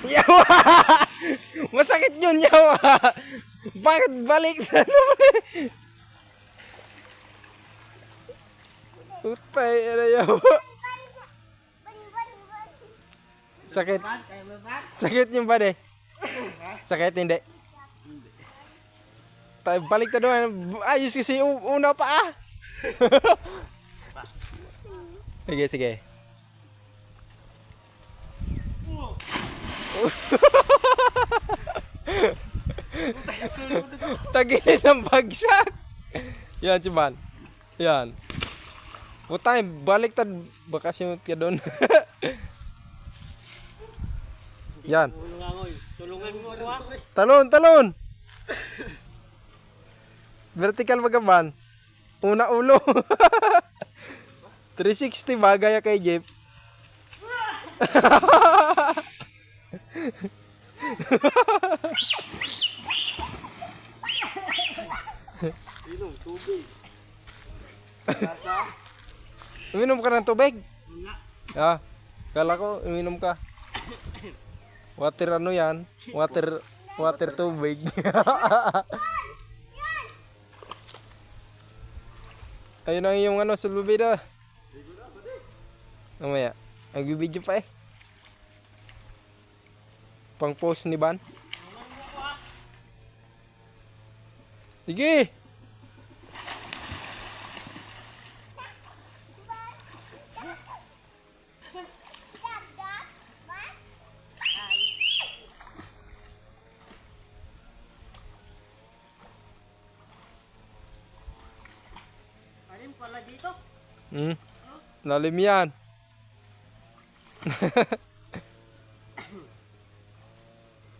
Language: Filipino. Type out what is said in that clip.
Yawa! Masakit yun, yawa! Bakit balik na naman? Utay, ano yawa? Sakit. Sakit yung ba Sakit, hindi. Tayo, balik na doon. Ayos kasi una pa ah. Sige, sige. Tagilid ng bagsak. Yan si Man. Yan. Putay, balik tad bakasyon ka doon. Yan. Tulungan mo ako ah. Talon, talon. Vertical magaban. Una ulo. 360 ba gaya kay Jeep? Inom, tubig. Uminom ka ng tubig? Ah, kala ko uminom ka. Water ano yan? Water tubig. Ayun ang iyong ano sa lubida. Mamaya, nag-video pa eh. Pang post ni Ban. Sige! Alin pala dito? Lalim yan.